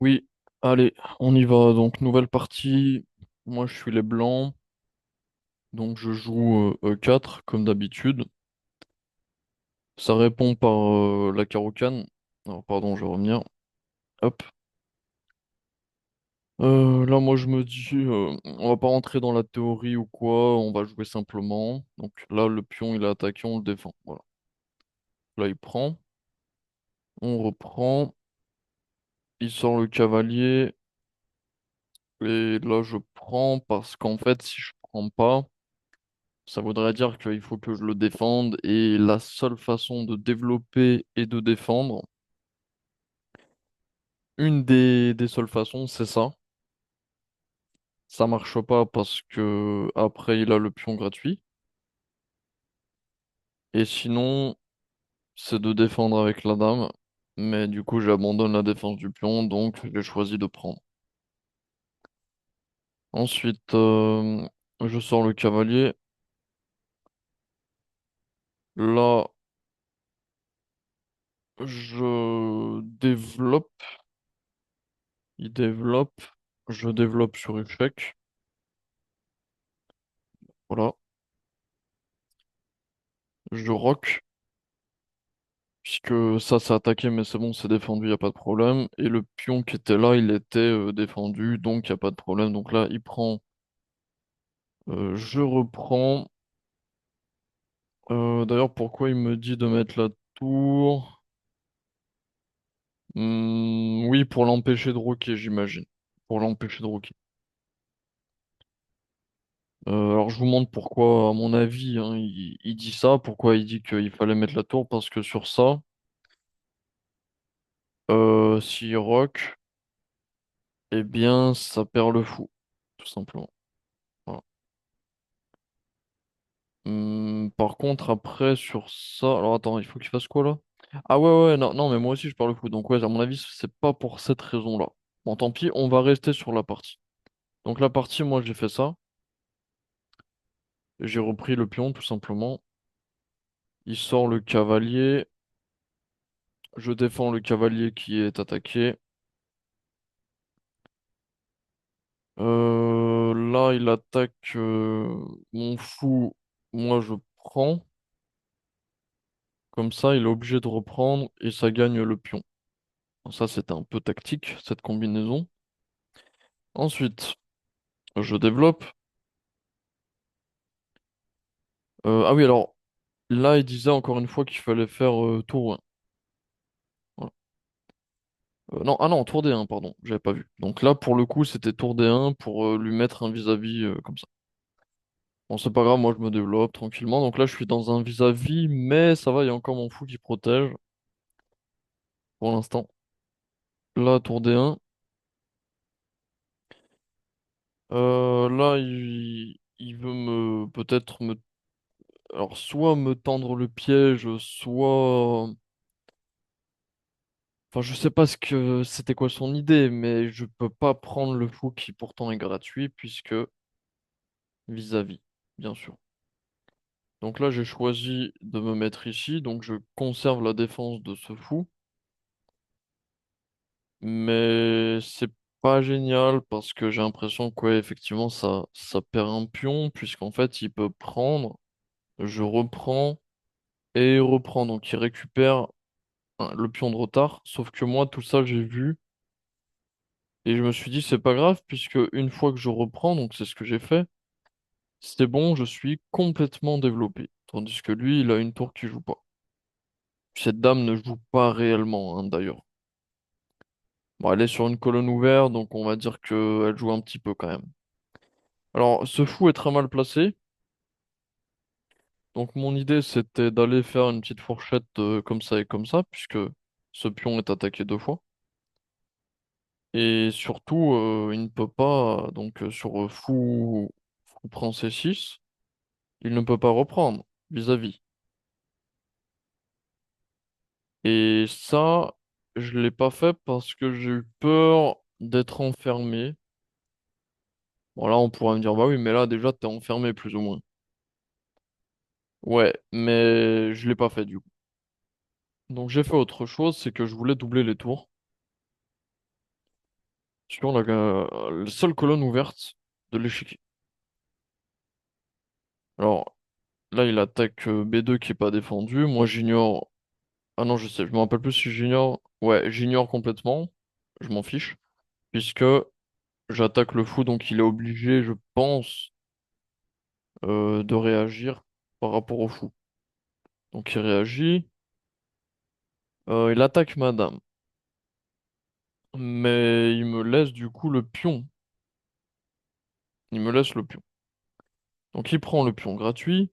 Oui, allez, on y va. Donc, nouvelle partie. Moi, je suis les blancs. Donc, je joue E4 comme d'habitude. Ça répond par la carocane. Alors, pardon, je vais revenir. Hop. Là, moi, je me dis, on va pas rentrer dans la théorie ou quoi. On va jouer simplement. Donc, là, le pion, il a attaqué, on le défend. Voilà. Là, il prend. On reprend. Il sort le cavalier. Et là, je prends parce qu'en fait, si je prends pas. Ça voudrait dire qu'il faut que je le défende et la seule façon de développer et de défendre, une des seules façons, c'est ça. Ça marche pas parce que après il a le pion gratuit. Et sinon, c'est de défendre avec la dame. Mais du coup, j'abandonne la défense du pion, donc j'ai choisi de prendre. Ensuite, je sors le cavalier. Là, je développe. Il développe. Je développe sur échec. Voilà. Je rock. Puisque ça s'est attaqué, mais c'est bon, c'est défendu, y a pas de problème. Et le pion qui était là, il était défendu, donc y a pas de problème. Donc là, il prend, je reprends. D'ailleurs, pourquoi il me dit de mettre la tour? Oui, pour l'empêcher de roquer, j'imagine. Pour l'empêcher de roquer. Alors, je vous montre pourquoi, à mon avis, hein, il dit ça. Pourquoi il dit qu'il fallait mettre la tour? Parce que sur ça, s'il roque, eh bien, ça perd le fou, tout simplement. Voilà. Par contre, après, sur ça. Alors attends, il faut qu'il fasse quoi là? Ah ouais, ouais, non, non, mais moi aussi je parle fou. Donc, ouais, à mon avis, c'est pas pour cette raison-là. Bon, tant pis, on va rester sur la partie. Donc, la partie, moi, j'ai fait ça. J'ai repris le pion, tout simplement. Il sort le cavalier. Je défends le cavalier qui est attaqué. Là, il attaque mon fou. Moi, je prends. Comme ça, il est obligé de reprendre et ça gagne le pion. Donc ça, c'était un peu tactique, cette combinaison. Ensuite, je développe. Ah oui, alors là, il disait encore une fois qu'il fallait faire tour 1. Voilà. Non, ah non, tour D1, pardon, j'avais pas vu. Donc là, pour le coup, c'était tour D1 pour lui mettre un vis-à-vis comme ça. Bon, c'est pas grave, moi je me développe tranquillement. Donc là, je suis dans un vis-à-vis, mais ça va, il y a encore mon fou qui protège pour l'instant. Là, tour D1. Là, il veut me peut-être me. Alors, soit me tendre le piège, soit. Enfin, je sais pas ce que c'était quoi son idée, mais je peux pas prendre le fou qui pourtant est gratuit puisque vis-à-vis, bien sûr. Donc là, j'ai choisi de me mettre ici, donc je conserve la défense de ce fou, mais c'est pas génial parce que j'ai l'impression que ouais, effectivement ça perd un pion puisqu'en fait il peut prendre, je reprends et il reprend, donc il récupère le pion de retard. Sauf que moi tout ça j'ai vu. Et je me suis dit, c'est pas grave, puisque une fois que je reprends, donc c'est ce que j'ai fait, c'est bon, je suis complètement développé. Tandis que lui, il a une tour qui joue pas. Cette dame ne joue pas réellement, hein, d'ailleurs. Bon, elle est sur une colonne ouverte, donc on va dire qu'elle joue un petit peu quand même. Alors, ce fou est très mal placé. Donc mon idée, c'était d'aller faire une petite fourchette comme ça et comme ça, puisque ce pion est attaqué deux fois. Et surtout, il ne peut pas, donc sur fou prend C6. Il ne peut pas reprendre vis-à-vis. Et ça, je l'ai pas fait parce que j'ai eu peur d'être enfermé. Bon là, on pourrait me dire, bah oui, mais là déjà t'es enfermé plus ou moins. Ouais, mais je l'ai pas fait du coup. Donc j'ai fait autre chose, c'est que je voulais doubler les tours. sur la seule colonne ouverte de l'échiquier. Alors là, il attaque B2 qui est pas défendu. Moi, j'ignore. Ah non, je sais, je me rappelle plus si j'ignore. Ouais, j'ignore complètement. Je m'en fiche. Puisque j'attaque le fou, donc il est obligé, je pense, de réagir par rapport au fou. Donc il réagit. Il attaque madame. Mais il me laisse du coup le pion. Il me laisse le pion. Donc il prend le pion gratuit.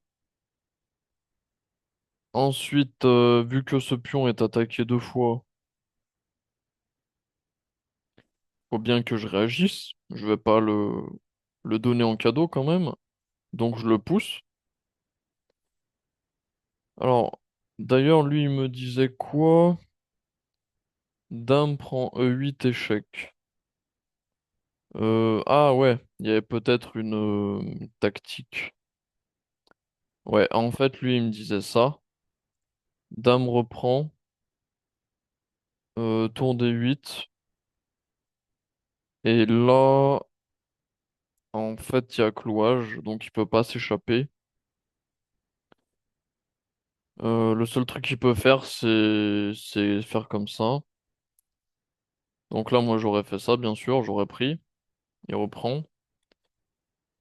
Ensuite, vu que ce pion est attaqué deux fois, faut bien que je réagisse. Je vais pas le donner en cadeau quand même. Donc je le pousse. Alors, d'ailleurs, lui, il me disait quoi? Dame prend E8 échec. Ah ouais, il y avait peut-être une tactique. Ouais, en fait, lui, il me disait ça. Dame reprend. Tour D8. Et là, en fait, il y a clouage, donc il peut pas s'échapper. Le seul truc qu'il peut faire, c'est faire comme ça. Donc là, moi, j'aurais fait ça, bien sûr, j'aurais pris. Il reprend.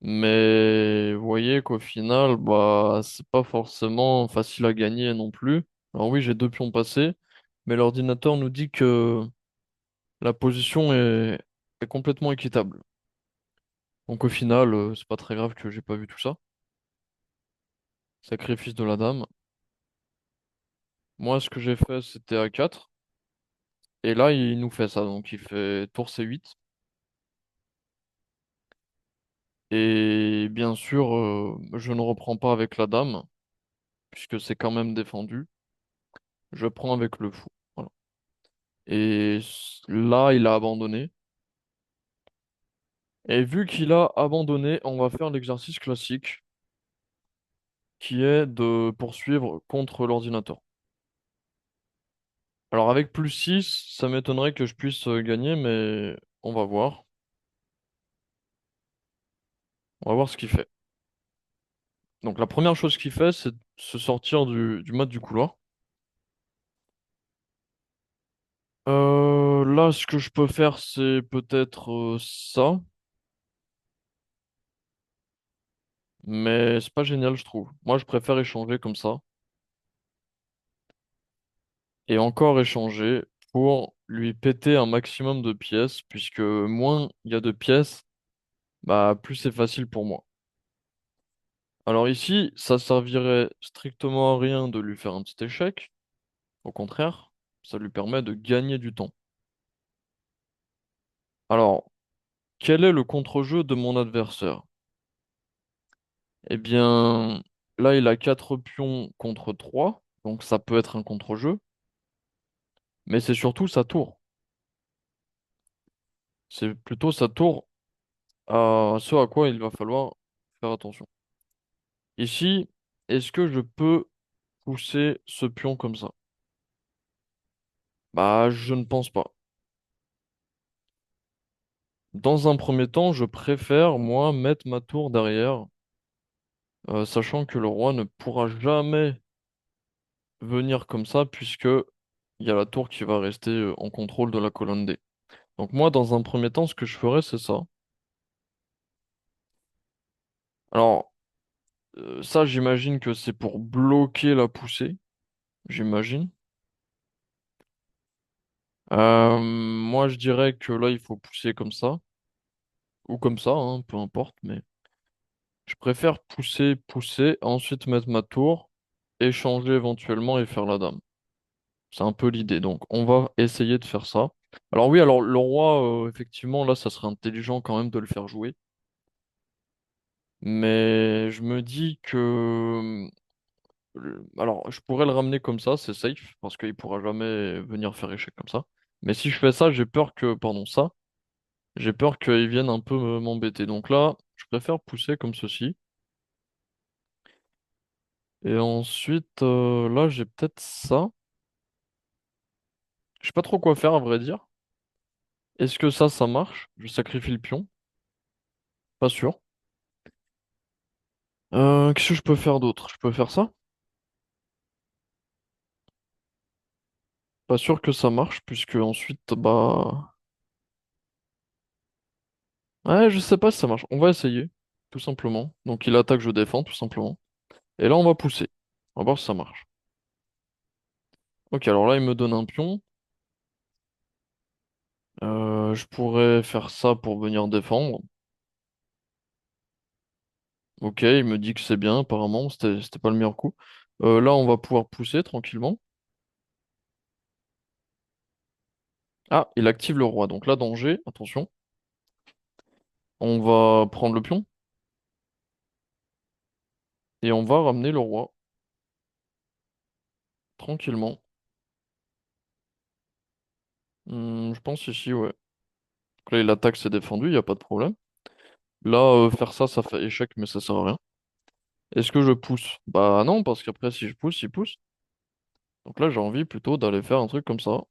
Mais vous voyez qu'au final, bah, c'est pas forcément facile à gagner non plus. Alors oui, j'ai deux pions passés, mais l'ordinateur nous dit que la position est complètement équitable. Donc au final, c'est pas très grave que j'ai pas vu tout ça. Sacrifice de la dame. Moi, ce que j'ai fait, c'était A4. Et là, il nous fait ça. Donc il fait tour C8. Et bien sûr, je ne reprends pas avec la dame, puisque c'est quand même défendu. Je prends avec le fou. Voilà. Là, il a abandonné. Et vu qu'il a abandonné, on va faire l'exercice classique, qui est de poursuivre contre l'ordinateur. Alors avec plus 6, ça m'étonnerait que je puisse gagner, mais on va voir. On va voir ce qu'il fait. Donc la première chose qu'il fait, c'est de se sortir du mode du couloir. Là, ce que je peux faire, c'est peut-être ça, mais c'est pas génial, je trouve. Moi, je préfère échanger comme ça, et encore échanger pour lui péter un maximum de pièces, puisque moins il y a de pièces, bah plus c'est facile pour moi. Alors ici, ça servirait strictement à rien de lui faire un petit échec. Au contraire, ça lui permet de gagner du temps. Alors, quel est le contre-jeu de mon adversaire? Eh bien, là, il a 4 pions contre 3, donc ça peut être un contre-jeu, mais c'est surtout sa tour. C'est plutôt sa tour à ce à quoi il va falloir faire attention. Ici, est-ce que je peux pousser ce pion comme ça? Bah, je ne pense pas. Dans un premier temps, je préfère, moi, mettre ma tour derrière, sachant que le roi ne pourra jamais venir comme ça, puisque il y a la tour qui va rester en contrôle de la colonne D. Donc moi, dans un premier temps, ce que je ferais, c'est ça. Alors, ça, j'imagine que c'est pour bloquer la poussée, j'imagine. Moi, je dirais que là, il faut pousser comme ça, ou comme ça, hein, peu importe, mais je préfère pousser, pousser, ensuite mettre ma tour, échanger éventuellement et faire la dame. C'est un peu l'idée. Donc, on va essayer de faire ça. Alors oui, alors le roi, effectivement, là, ça serait intelligent quand même de le faire jouer. Mais je me dis que... Alors, je pourrais le ramener comme ça, c'est safe, parce qu'il pourra jamais venir faire échec comme ça. Mais si je fais ça, j'ai peur que... Pardon, ça, j'ai peur qu'il vienne un peu m'embêter. Donc là, je préfère pousser comme ceci. Et ensuite, là, j'ai peut-être ça. Je sais pas trop quoi faire, à vrai dire. Est-ce que ça marche? Je sacrifie le pion. Pas sûr. Qu'est-ce que je peux faire d'autre? Je peux faire ça? Pas sûr que ça marche, puisque ensuite, bah... Ouais, je sais pas si ça marche. On va essayer, tout simplement. Donc il attaque, je défends, tout simplement. Et là, on va pousser. On va voir si ça marche. Ok, alors là, il me donne un pion. Je pourrais faire ça pour venir défendre. Ok, il me dit que c'est bien, apparemment. C'était pas le meilleur coup. Là, on va pouvoir pousser tranquillement. Ah, il active le roi. Donc là, danger. Attention. On va prendre le pion. Et on va ramener le roi. Tranquillement. Je pense ici, ouais. Donc là, il attaque, c'est défendu, il n'y a pas de problème. Là, faire ça, ça fait échec, mais ça sert à rien. Est-ce que je pousse? Bah non, parce qu'après, si je pousse, il pousse. Donc là, j'ai envie plutôt d'aller faire un truc comme ça.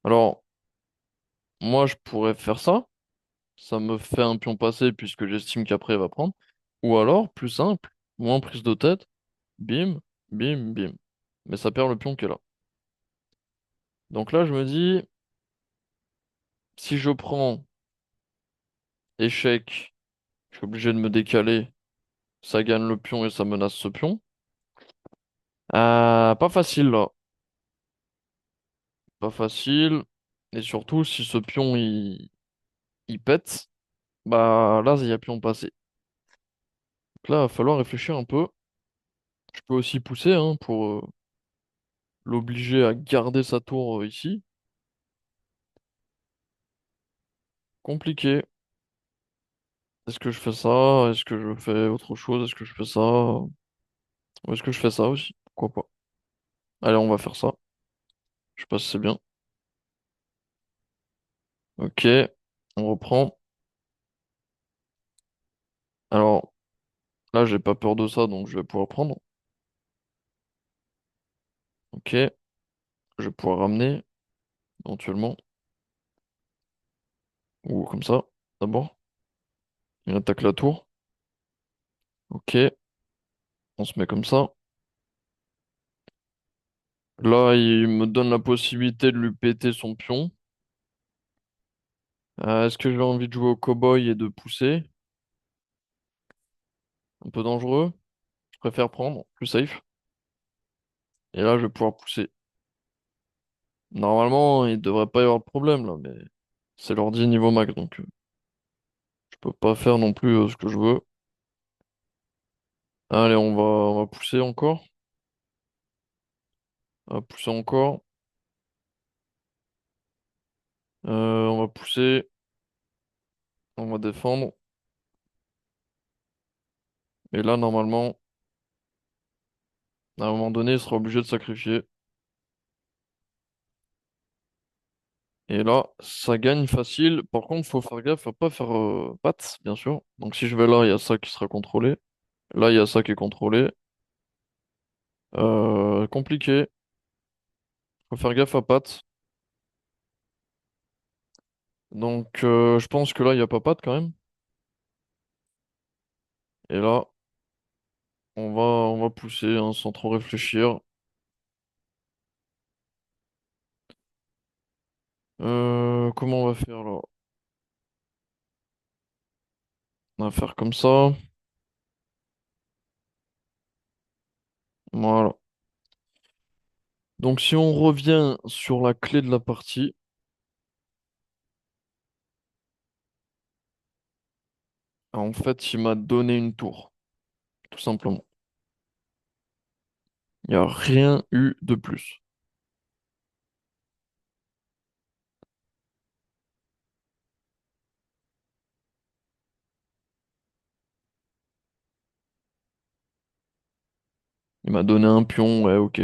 Alors, moi, je pourrais faire ça. Ça me fait un pion passé puisque j'estime qu'après, il va prendre. Ou alors, plus simple, moins prise de tête. Bim, bim, bim. Mais ça perd le pion qui est là. Donc là, je me dis, si je prends échec, je suis obligé de me décaler. Ça gagne le pion et ça menace ce pion. Pas facile là. Pas facile. Et surtout, si ce pion il pète, bah là, il y a pion passé. Donc là, il va falloir réfléchir un peu. Je peux aussi pousser hein, pour l'obliger à garder sa tour ici. Compliqué. Est-ce que je fais ça? Est-ce que je fais autre chose? Est-ce que je fais ça? Ou est-ce que je fais ça aussi? Pourquoi pas? Allez, on va faire ça. Je sais pas si c'est bien. Ok, on reprend. Alors là, j'ai pas peur de ça, donc je vais pouvoir prendre. Ok, je vais pouvoir ramener éventuellement. Ou comme ça, d'abord. Il attaque la tour. Ok, on se met comme ça. Là, il me donne la possibilité de lui péter son pion. Est-ce que j'ai envie de jouer au cow-boy et de pousser? Un peu dangereux. Je préfère prendre, plus safe. Et là, je vais pouvoir pousser. Normalement, il devrait pas y avoir de problème là, mais c'est l'ordi niveau max, donc je peux pas faire non plus ce que je veux. Allez, on va pousser encore. On va pousser encore. On va pousser. On va défendre. Et là, normalement, à un moment donné, il sera obligé de sacrifier. Et là, ça gagne facile. Par contre, faut faire gaffe à pas faire patte, bien sûr. Donc si je vais là, il y a ça qui sera contrôlé. Là, il y a ça qui est contrôlé. Compliqué. Faut faire gaffe à patte. Donc je pense que là, il y a pas patte quand même. Et là, on va pousser hein, sans trop réfléchir. Comment on va faire là? On va faire comme ça. Voilà. Donc si on revient sur la clé de la partie, en fait, il m'a donné une tour, tout simplement. Il n'y a rien eu de plus. Il m'a donné un pion, ouais, ok.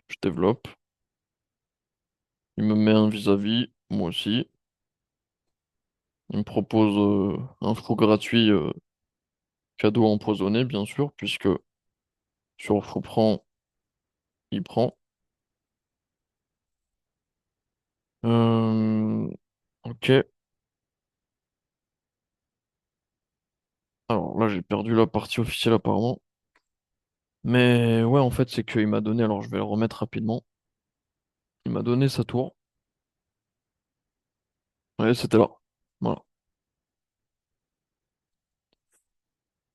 Je développe. Il me met un vis-à-vis, moi aussi. Il me propose un fruit gratuit, cadeau empoisonné, bien sûr, puisque sur le fruit prend, il prend. Euh, ok. Alors là, j'ai perdu la partie officielle apparemment. Mais ouais, en fait, c'est qu'il m'a donné, alors je vais le remettre rapidement. Il m'a donné sa tour. Ouais, c'était là. Voilà.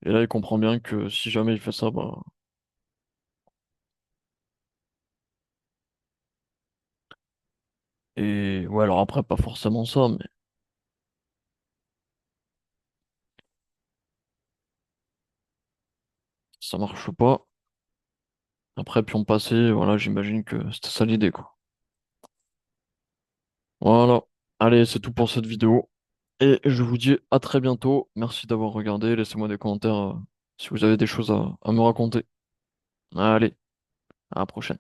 Et là, il comprend bien que si jamais il fait ça, bah. Et ouais, alors après, pas forcément ça, mais ça marche pas. Après, pion passé, voilà, j'imagine que c'était ça l'idée, quoi. Voilà. Allez, c'est tout pour cette vidéo. Et je vous dis à très bientôt. Merci d'avoir regardé. Laissez-moi des commentaires si vous avez des choses à me raconter. Allez, à la prochaine.